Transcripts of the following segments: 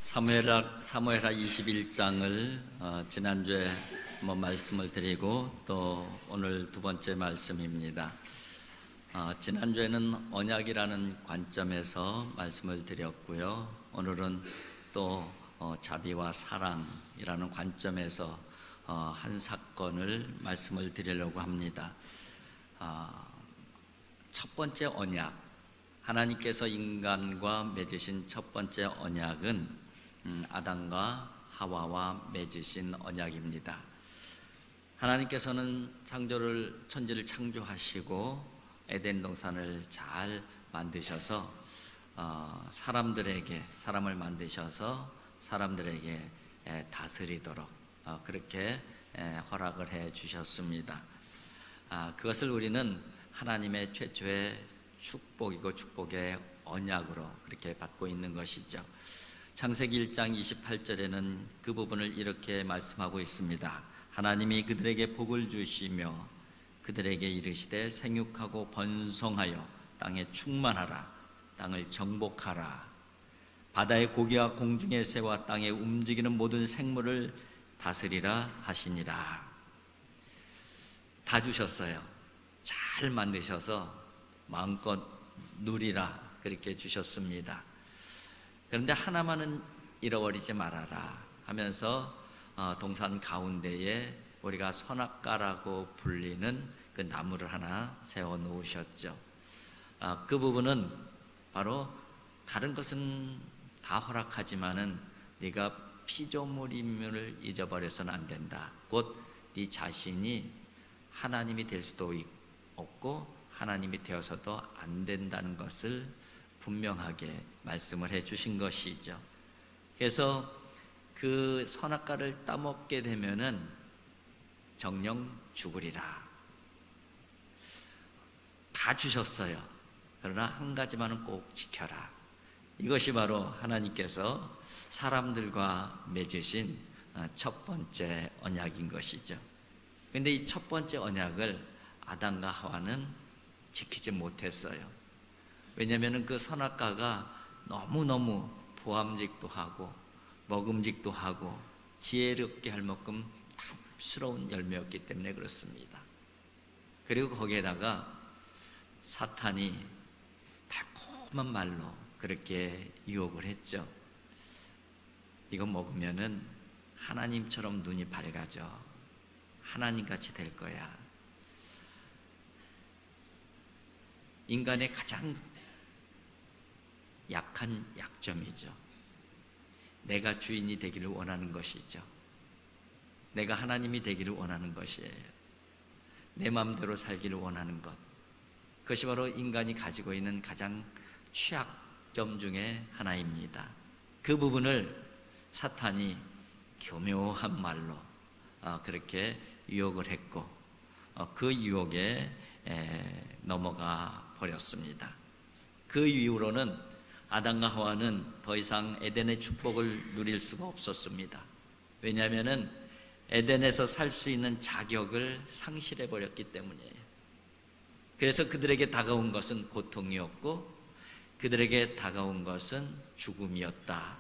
사무엘하 21장을 지난주에 한번 말씀을 드리고 또 오늘 두 번째 말씀입니다. 지난주에는 언약이라는 관점에서 말씀을 드렸고요. 오늘은 또 자비와 사랑이라는 관점에서 한 사건을 말씀을 드리려고 합니다. 첫 번째 언약, 하나님께서 인간과 맺으신 첫 번째 언약은 아담과 하와와 맺으신 언약입니다. 하나님께서는 천지를 창조하시고 에덴 동산을 잘 만드셔서 사람을 만드셔서 사람들에게 다스리도록 그렇게 허락을 해 주셨습니다. 그것을 우리는 하나님의 최초의 축복이고 축복의 언약으로 그렇게 받고 있는 것이죠. 창세기 1장 28절에는 그 부분을 이렇게 말씀하고 있습니다. 하나님이 그들에게 복을 주시며 그들에게 이르시되 생육하고 번성하여 땅에 충만하라, 땅을 정복하라, 바다의 고기와 공중의 새와 땅에 움직이는 모든 생물을 다스리라 하시니라. 다 주셨어요. 잘 만드셔서 마음껏 누리라 그렇게 주셨습니다. 그런데 하나만은 잃어버리지 말아라 하면서 동산 가운데에 우리가 선악과라고 불리는 그 나무를 하나 세워 놓으셨죠. 그 부분은 바로 다른 것은 다 허락하지만은 네가 피조물임을 잊어버려서는 안 된다. 곧 네 자신이 하나님이 될 수도 없고 하나님이 되어서도 안 된다는 것을 분명하게 말씀을 해 주신 것이죠. 그래서 그 선악과를 따먹게 되면은 정령 죽으리라. 다 주셨어요. 그러나 한 가지만은 꼭 지켜라. 이것이 바로 하나님께서 사람들과 맺으신 첫 번째 언약인 것이죠. 그런데 이 첫 번째 언약을 아담과 하와는 지키지 못했어요. 왜냐하면 그 선악과가 너무너무 보암직도 하고 먹음직도 하고 지혜롭게 할 만큼 탐스러운 열매였기 때문에 그렇습니다. 그리고 거기에다가 사탄이 달콤한 말로 그렇게 유혹을 했죠. 이거 먹으면은 하나님처럼 눈이 밝아져. 하나님같이 될 거야. 인간의 가장 약한 약점이죠. 내가 주인이 되기를 원하는 것이죠. 내가 하나님이 되기를 원하는 것이에요. 내 마음대로 살기를 원하는 것. 그것이 바로 인간이 가지고 있는 가장 취약점 중에 하나입니다. 그 부분을 사탄이 교묘한 말로 그렇게 유혹을 했고 그 유혹에 넘어가 버렸습니다. 그 이후로는 아담과 하와는 더 이상 에덴의 축복을 누릴 수가 없었습니다. 왜냐하면 에덴에서 살 수 있는 자격을 상실해 버렸기 때문이에요. 그래서 그들에게 다가온 것은 고통이었고 그들에게 다가온 것은 죽음이었다.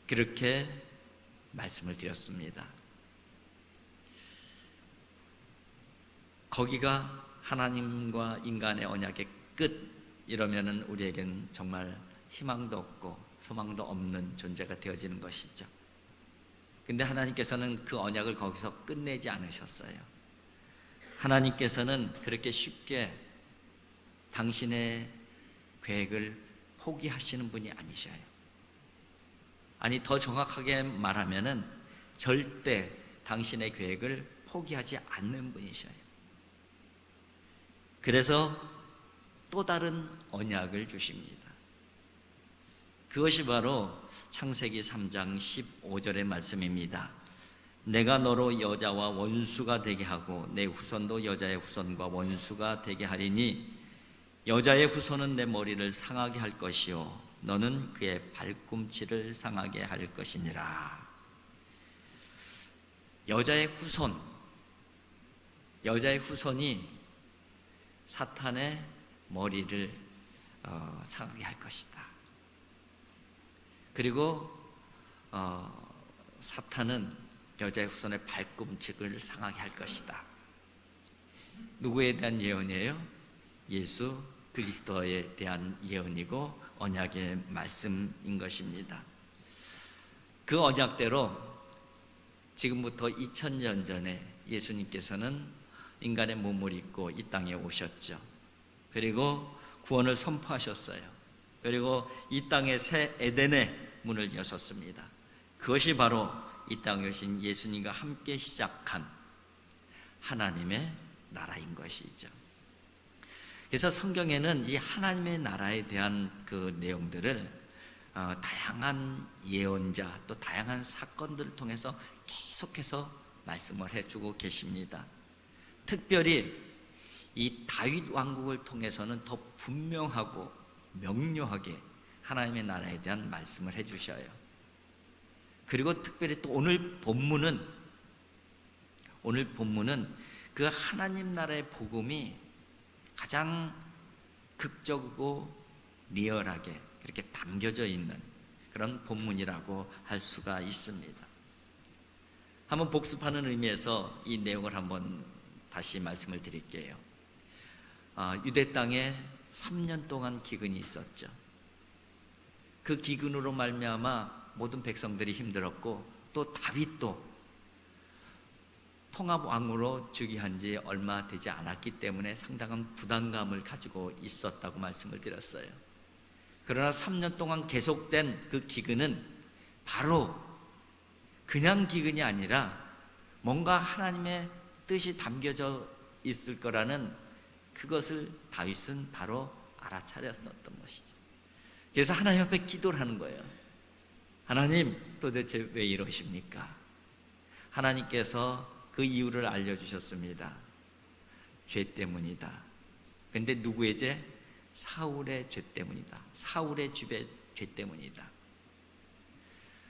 그렇게 말씀을 드렸습니다. 거기가 하나님과 인간의 언약의 끝, 이러면은 우리에겐 정말 희망도 없고 소망도 없는 존재가 되어지는 것이죠. 근데 하나님께서는 그 언약을 거기서 끝내지 않으셨어요. 하나님께서는 그렇게 쉽게 당신의 계획을 포기하시는 분이 아니셔요. 아니, 더 정확하게 말하면은 절대 당신의 계획을 포기하지 않는 분이셔요. 그래서 또 다른 언약을 주십니다. 그것이 바로 창세기 3장 15절의 말씀입니다. 내가 너로 여자와 원수가 되게 하고 내 후손도 여자의 후손과 원수가 되게 하리니 여자의 후손은 내 머리를 상하게 할 것이요 너는 그의 발꿈치를 상하게 할 것이니라. 여자의 후손이 사탄의 머리를 상하게 할 것이다. 그리고 사탄은 여자의 후손의 발꿈치를 상하게 할 것이다. 누구에 대한 예언이에요? 예수 그리스도에 대한 예언이고 언약의 말씀인 것입니다. 그 언약대로 지금부터 2000년 전에 예수님께서는 인간의 몸을 입고 이 땅에 오셨죠. 그리고 구원을 선포하셨어요. 그리고 이 땅의 새 에덴의 문을 여셨습니다. 그것이 바로 이 땅에 오신 예수님과 함께 시작한 하나님의 나라인 것이죠. 그래서 성경에는 이 하나님의 나라에 대한 그 내용들을 다양한 예언자 또 다양한 사건들을 통해서 계속해서 말씀을 해주고 계십니다. 특별히 이 다윗 왕국을 통해서는 더 분명하고 명료하게 하나님의 나라에 대한 말씀을 해주셔요. 그리고 특별히 또 오늘 본문은 그 하나님 나라의 복음이 가장 극적이고 리얼하게 그렇게 담겨져 있는 그런 본문이라고 할 수가 있습니다. 한번 복습하는 의미에서 이 내용을 한번 다시 말씀을 드릴게요. 유대 땅에 3년 동안 기근이 있었죠. 그 기근으로 말미암아 모든 백성들이 힘들었고 또 다윗도 통합 왕으로 즉위한 지 얼마 되지 않았기 때문에 상당한 부담감을 가지고 있었다고 말씀을 드렸어요. 그러나 3년 동안 계속된 그 기근은 바로 그냥 기근이 아니라 뭔가 하나님의 뜻이 담겨져 있을 거라는 그것을 다윗은 바로 알아차렸었던 것이죠. 그래서 하나님 앞에 기도를 하는 거예요. 하나님, 도대체 왜 이러십니까? 하나님께서 그 이유를 알려주셨습니다. 죄 때문이다. 근데 누구의 죄? 사울의 죄 때문이다. 사울의 집의 죄 때문이다.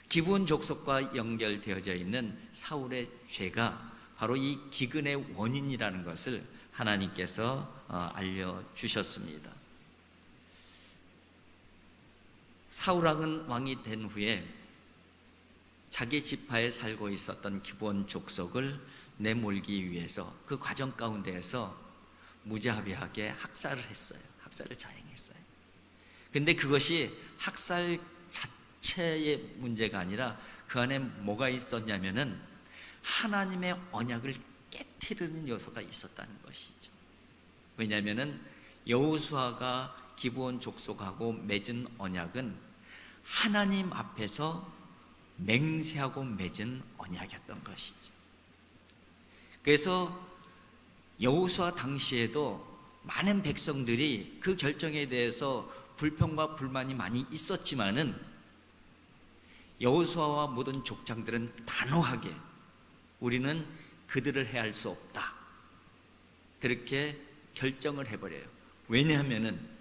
기브온 족속과 연결되어져 있는 사울의 죄가 바로 이 기근의 원인이라는 것을 하나님께서 알려주셨습니다. 사울 왕이 된 후에 자기 지파에 살고 있었던 기브온 족속을 내몰기 위해서 그 과정 가운데에서 무자비하게 학살을 했어요. 학살을 자행했어요. 근데 그것이 학살 자체의 문제가 아니라 그 안에 뭐가 있었냐면은 하나님의 언약을 깨트리는 요소가 있었다는 것이죠. 왜냐하면은 여호수아가 기브온 족속하고 맺은 언약은 하나님 앞에서 맹세하고 맺은 언약이었던 것이죠. 그래서 여호수아 당시에도 많은 백성들이 그 결정에 대해서 불평과 불만이 많이 있었지만은 여호수아와 모든 족장들은 단호하게 우리는 그들을 해할 수 없다. 그렇게 결정을 해버려요. 왜냐하면은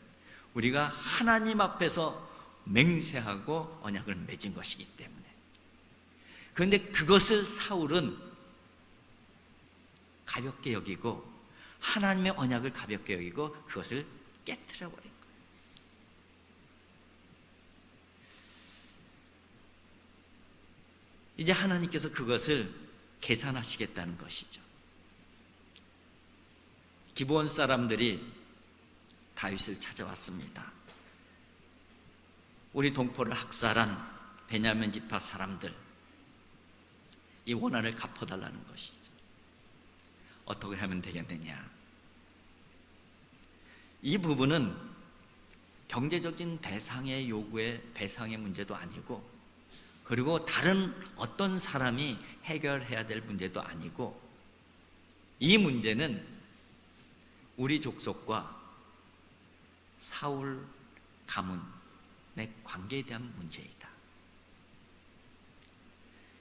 우리가 하나님 앞에서 맹세하고 언약을 맺은 것이기 때문에. 그런데 그것을 사울은 가볍게 여기고 하나님의 언약을 가볍게 여기고 그것을 깨트려 버린 거예요. 이제 하나님께서 그것을 계산하시겠다는 것이죠. 기브온 사람들이 다윗을 찾아왔습니다. 우리 동포를 학살한 베냐민 지파 사람들, 이 원한을 갚아달라는 것이죠. 어떻게 하면 되겠느냐? 이 부분은 경제적인 배상의 요구의 배상의 문제도 아니고, 그리고 다른 어떤 사람이 해결해야 될 문제도 아니고, 이 문제는 우리 족속과 사울 가문의 관계에 대한 문제이다.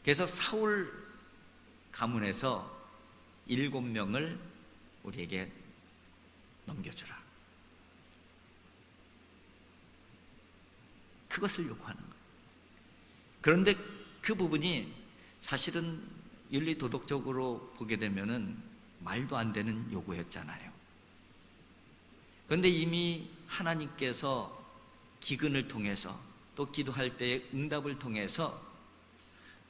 그래서 사울 가문에서 7명을 우리에게 넘겨주라. 그것을 요구하는 거예요. 그런데 그 부분이 사실은 윤리 도덕적으로 보게 되면은 말도 안 되는 요구였잖아요. 그런데 이미 하나님께서 기근을 통해서 또 기도할 때의 응답을 통해서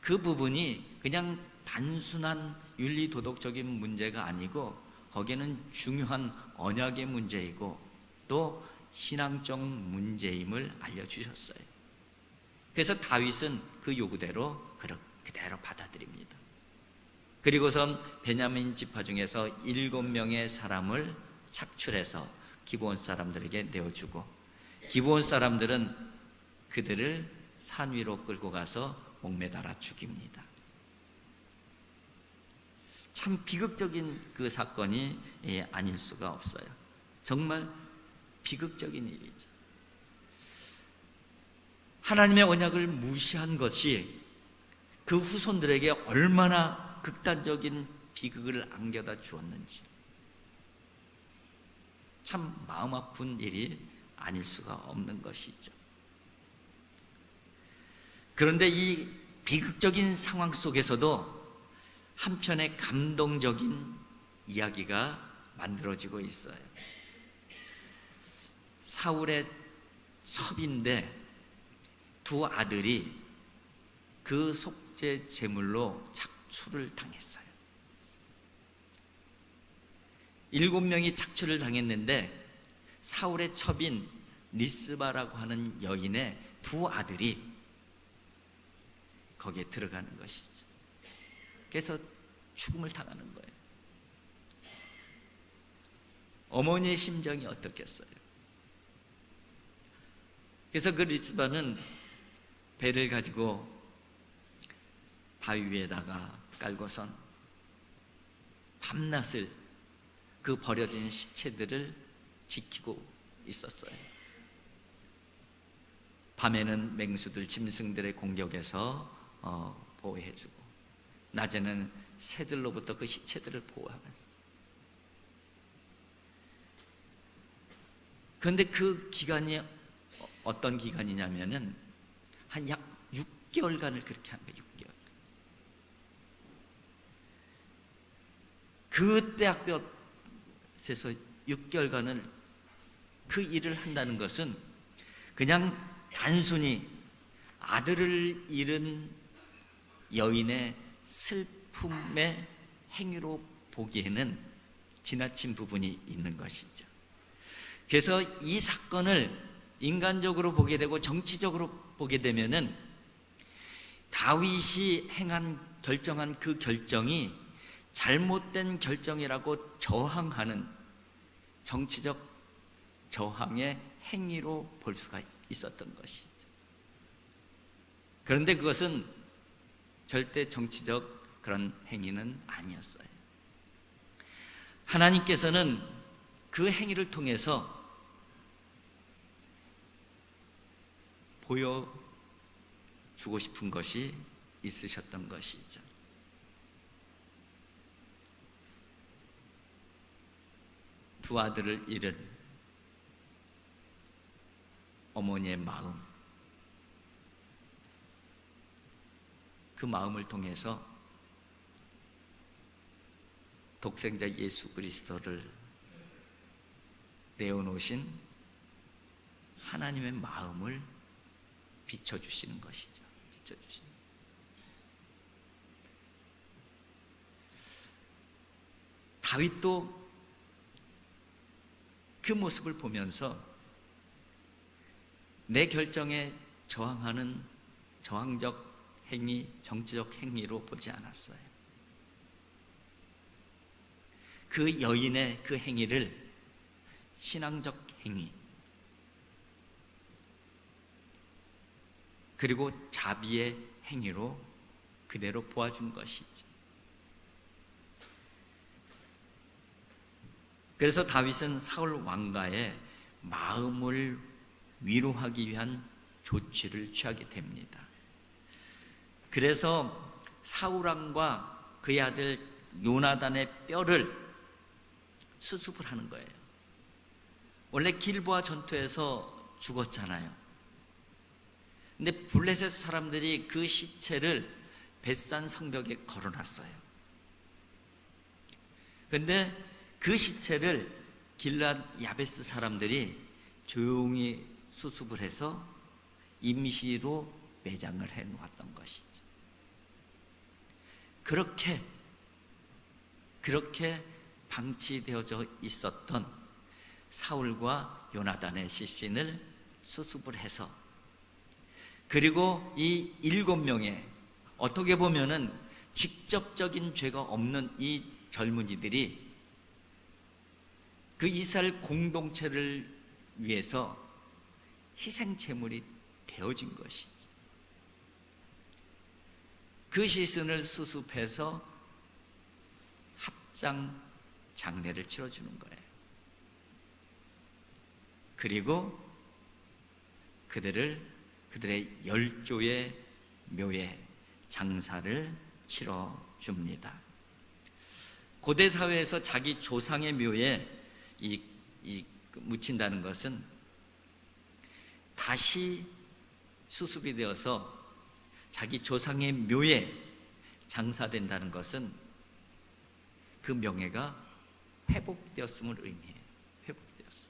그 부분이 그냥 단순한 윤리 도덕적인 문제가 아니고 거기에는 중요한 언약의 문제이고 또 신앙적 문제임을 알려주셨어요. 그래서 다윗은 그 요구대로 그대로 받아들입니다. 그리고선 베냐민 지파 중에서 7명의 사람을 착출해서 기브온 사람들에게 내어주고, 기브온 사람들은 그들을 산 위로 끌고 가서 목매달아 죽입니다. 참 비극적인 그 사건이 아닐 수가 없어요. 정말 비극적인 일이죠. 하나님의 언약을 무시한 것이 그 후손들에게 얼마나 극단적인 비극을 안겨다 주었는지 참 마음 아픈 일이 아닐 수가 없는 것이죠. 그런데 이 비극적인 상황 속에서도 한편의 감동적인 이야기가 만들어지고 있어요. 사울의 첩인데 두 아들이 그 속죄 제물로 착출을 당했어요. 7명이 착출을 당했는데 사울의 첩인 리스바라고 하는 여인의 두 아들이 거기에 들어가는 것이죠. 그래서 죽음을 당하는 거예요. 어머니의 심정이 어떻겠어요? 그래서 그 리스바는 배를 가지고 바위 위에다가 깔고선 밤낮을 그 버려진 시체들을 지키고 있었어요. 밤에는 맹수들, 짐승들의 공격에서 보호해주고, 낮에는 새들로부터 그 시체들을 보호하면서. 그런데 그 기간이 어떤 기간이냐면은 한 약 6개월간을 그렇게 한 거예요. 6개월. 그 떼약볕에서 6개월간을 그 일을 한다는 것은 그냥 단순히 아들을 잃은 여인의 슬픔의 행위로 보기에는 지나친 부분이 있는 것이죠. 그래서 이 사건을 인간적으로 보게 되고 정치적으로 보게 되면은 다윗이 결정한 그 결정이 잘못된 결정이라고 저항하는 정치적 저항의 행위로 볼 수가 있었던 것이죠. 그런데 그것은 절대 정치적 그런 행위는 아니었어요. 하나님께서는 그 행위를 통해서 보여주고 싶은 것이 있으셨던 것이죠. 두 아들을 잃은 어머니의 마음, 그 마음을 통해서 독생자 예수 그리스도를 내어놓으신 하나님의 마음을 비춰주시는 것이죠. 비춰주시는. 다윗도 그 모습을 보면서 내 결정에 저항하는 저항적 행위, 정치적 행위로 보지 않았어요. 그 여인의 그 행위를 신앙적 행위, 그리고 자비의 행위로 그대로 보아준 것이죠. 그래서 다윗은 사울 왕가의 마음을 위로하기 위한 조치를 취하게 됩니다. 그래서 사울 왕과 그의 아들 요나단의 뼈를 수습을 하는 거예요. 원래 길보아 전투에서 죽었잖아요. 근데 블레셋 사람들이 그 시체를 벳산 성벽에 걸어놨어요. 근데 그 시체를 길앗 야베스 사람들이 조용히 수습을 해서 임시로 매장을 해 놓았던 것이죠. 그렇게 방치되어져 있었던 사울과 요나단의 시신을 수습을 해서, 그리고 이 7명의 어떻게 보면은 직접적인 죄가 없는 이 젊은이들이 그 이스라엘 공동체를 위해서 희생제물이 되어진 것이지. 그 시신을 수습해서 합장 장례를 치러주는 거예요. 그리고 그들의 열조의 묘에 장사를 치러줍니다. 고대 사회에서 자기 조상의 묘에 묻힌다는 것은 다시 수습이 되어서 자기 조상의 묘에 장사된다는 것은 그 명예가 회복되었음을 의미해요. 회복되었어.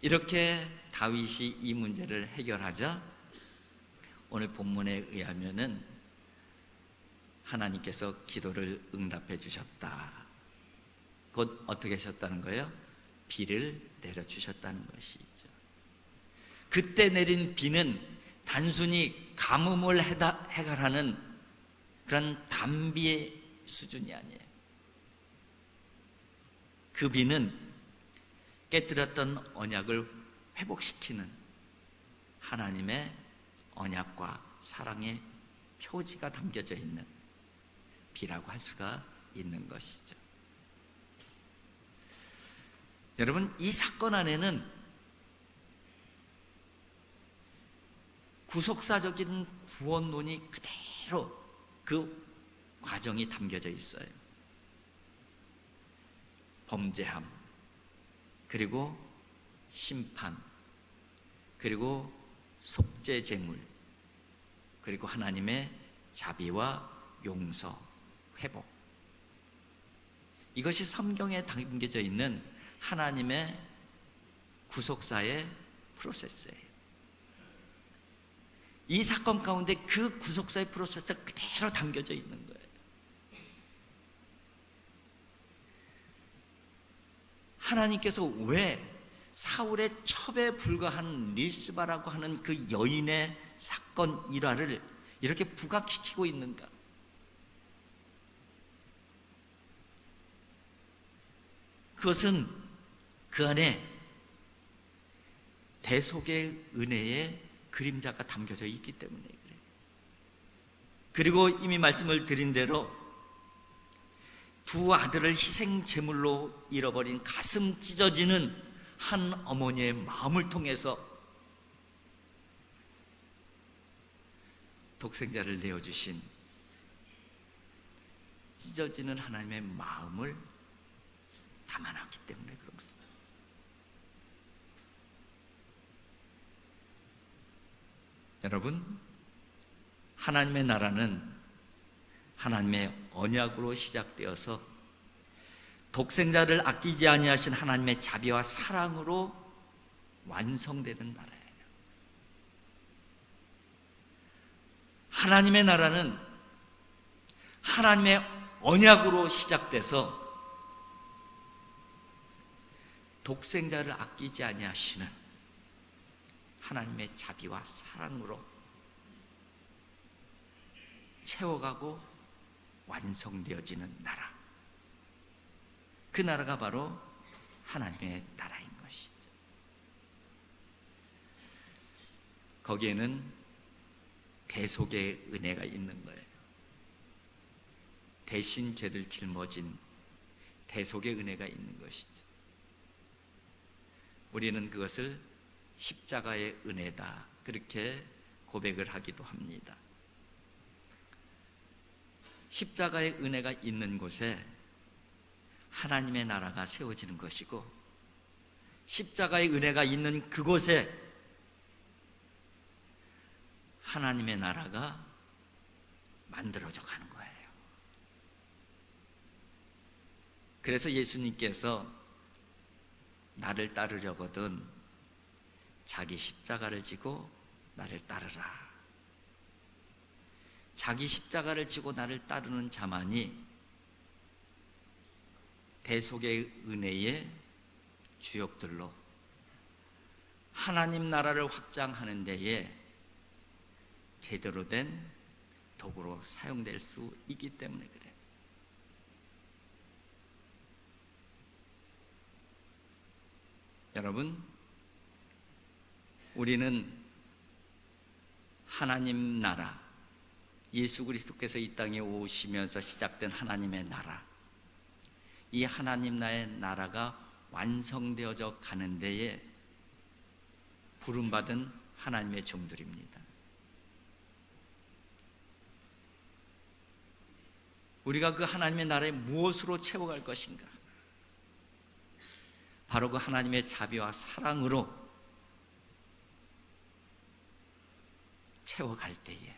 이렇게 다윗이 이 문제를 해결하자 오늘 본문에 의하면은 하나님께서 기도를 응답해 주셨다. 곧 어떻게 하셨다는 거예요? 비를 내려주셨다는 것이죠. 그때 내린 비는 단순히 가뭄을 해결하는 그런 단비의 수준이 아니에요. 그 비는 깨뜨렸던 언약을 회복시키는 하나님의 언약과 사랑의 표지가 담겨져 있는 비라고 할 수가 있는 것이죠. 여러분, 이 사건 안에는 구속사적인 구원론이 그대로 그 과정이 담겨져 있어요. 범죄함, 그리고 심판, 그리고 속죄제물, 그리고 하나님의 자비와 용서, 회복. 이것이 성경에 담겨져 있는 하나님의 구속사의 프로세스예요. 이 사건 가운데 그 구속사의 프로세스가 그대로 담겨져 있는 거예요. 하나님께서 왜 사울의 첩에 불과한 릴스바라고 하는 그 여인의 사건 일화를 이렇게 부각시키고 있는가? 그것은 그 안에 대속의 은혜의 그림자가 담겨져 있기 때문에 그래요. 그리고 이미 말씀을 드린 대로 두 아들을 희생 제물로 잃어버린 가슴 찢어지는 한 어머니의 마음을 통해서 독생자를 내어주신 찢어지는 하나님의 마음을 담아놨기 때문에 그렇습니다. 여러분, 하나님의 나라는 하나님의 언약으로 시작되어서 독생자를 아끼지 아니하신 하나님의 자비와 사랑으로 완성되는 나라예요. 하나님의 나라는 하나님의 언약으로 시작돼서 독생자를 아끼지 아니하시는 하나님의 자비와 사랑으로 채워가고 완성되어지는 나라, 그 나라가 바로 하나님의 나라인 것이죠. 거기에는 대속의 은혜가 있는 거예요. 대신 죄를 짊어진 대속의 은혜가 있는 것이죠. 우리는 그것을 십자가의 은혜다, 그렇게 고백을 하기도 합니다. 십자가의 은혜가 있는 곳에 하나님의 나라가 세워지는 것이고, 십자가의 은혜가 있는 그곳에 하나님의 나라가 만들어져 가는 거예요. 그래서 예수님께서 나를 따르려거든 자기 십자가를 지고 나를 따르라. 자기 십자가를 지고 나를 따르는 자만이 대속의 은혜의 주역들로 하나님 나라를 확장하는 데에 제대로 된 도구로 사용될 수 있기 때문에 그래요. 여러분, 우리는 하나님 나라, 예수 그리스도께서 이 땅에 오시면서 시작된 하나님의 나라, 이 하나님 나라가 완성되어져 가는 데에 부름받은 하나님의 종들입니다. 우리가 그 하나님의 나라에 무엇으로 채워갈 것인가? 바로 그 하나님의 자비와 사랑으로 채워갈 때에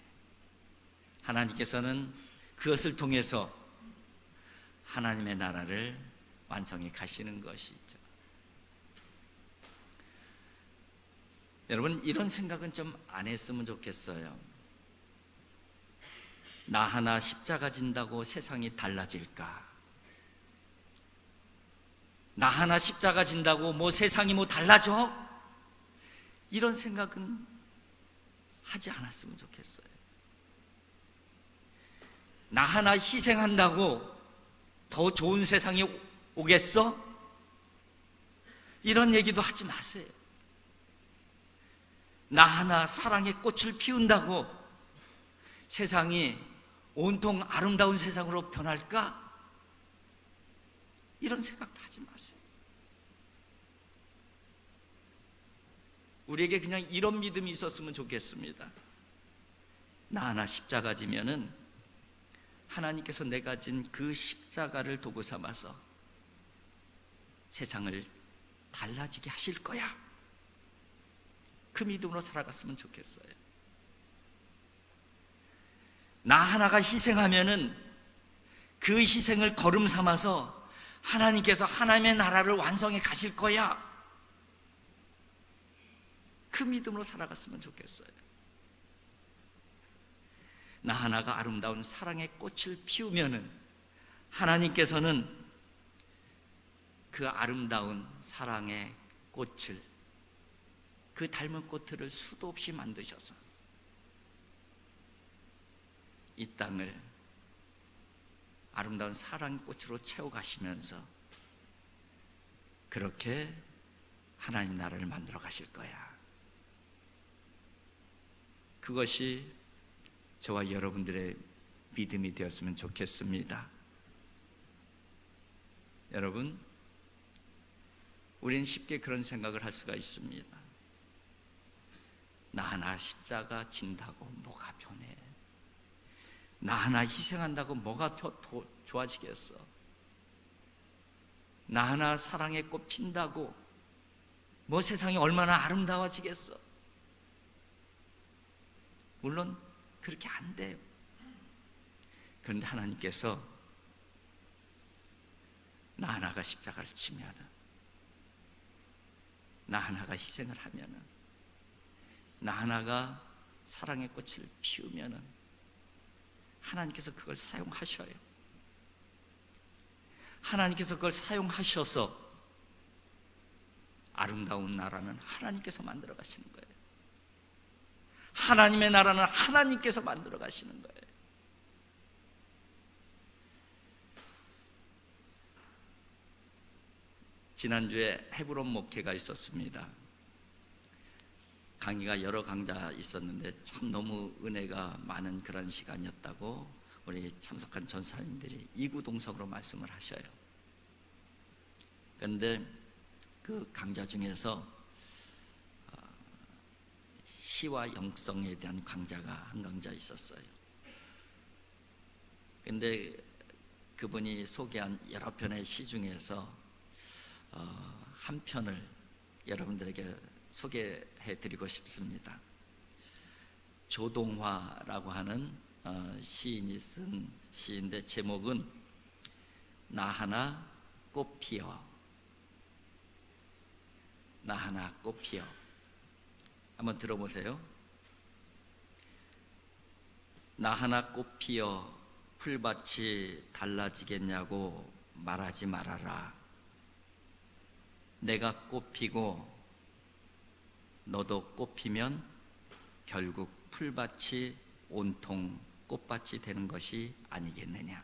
하나님께서는 그것을 통해서 하나님의 나라를 완성해 가시는 것이죠. 여러분, 이런 생각은 좀 안 했으면 좋겠어요. 나 하나 십자가 진다고 세상이 달라질까? 나 하나 십자가 진다고 뭐 세상이 뭐 달라져? 이런 생각은 하지 않았으면 좋겠어요. 나 하나 희생한다고 더 좋은 세상이 오겠어? 이런 얘기도 하지 마세요. 나 하나 사랑의 꽃을 피운다고 세상이 온통 아름다운 세상으로 변할까? 이런 생각도 하지 마세요. 우리에게 그냥 이런 믿음이 있었으면 좋겠습니다. 나 하나 십자가 지면은 하나님께서 내가 진 그 십자가를 도구 삼아서 세상을 달라지게 하실 거야. 그 믿음으로 살아갔으면 좋겠어요. 나 하나가 희생하면은 그 희생을 걸음 삼아서 하나님께서 하나님의 나라를 완성해 가실 거야. 그 믿음으로 살아갔으면 좋겠어요. 나 하나가 아름다운 사랑의 꽃을 피우면은 하나님께서는 그 아름다운 사랑의 꽃을, 그 닮은 꽃들을 수도 없이 만드셔서 이 땅을 아름다운 사랑의 꽃으로 채워가시면서 그렇게 하나님 나라를 만들어 가실 거야. 그것이 저와 여러분들의 믿음이 되었으면 좋겠습니다. 여러분, 우리는 쉽게 그런 생각을 할 수가 있습니다. 나 하나 십자가 진다고 뭐가 변해? 나 하나 희생한다고 뭐가 더 좋아지겠어? 나 하나 사랑의 꽃 핀다고 뭐 세상이 얼마나 아름다워지겠어? 물론 그렇게 안 돼요. 그런데 하나님께서 나 하나가 십자가를 지면은, 나 하나가 희생을 하면은, 나 하나가 사랑의 꽃을 피우면은 하나님께서 그걸 사용하셔요. 하나님께서 그걸 사용하셔서 아름다운 나라는 하나님께서 만들어 가시는 거예요. 하나님의 나라는 하나님께서 만들어 가시는 거예요. 지난주에 헤브론 목회가 있었습니다. 강의가 여러 강좌 있었는데 참 너무 은혜가 많은 그런 시간이었다고 우리 참석한 전사님들이 이구동성으로 말씀을 하셔요. 그런데 그 강좌 중에서 시와 영성에 대한 강좌가 한 강좌 있었어요. 그런데 그분이 소개한 여러 편의 시 중에서 한 편을 여러분들에게 소개해 드리고 싶습니다. 조동화라고 하는 시인이 쓴 시인데 제목은 나 하나 꽃 피어. 나 하나 꽃 피어. 한번 들어보세요. 나 하나 꽃 피어 풀밭이 달라지겠냐고 말하지 말아라. 내가 꽃 피고 너도 꽃 피면 결국 풀밭이 온통 꽃밭이 되는 것이 아니겠느냐.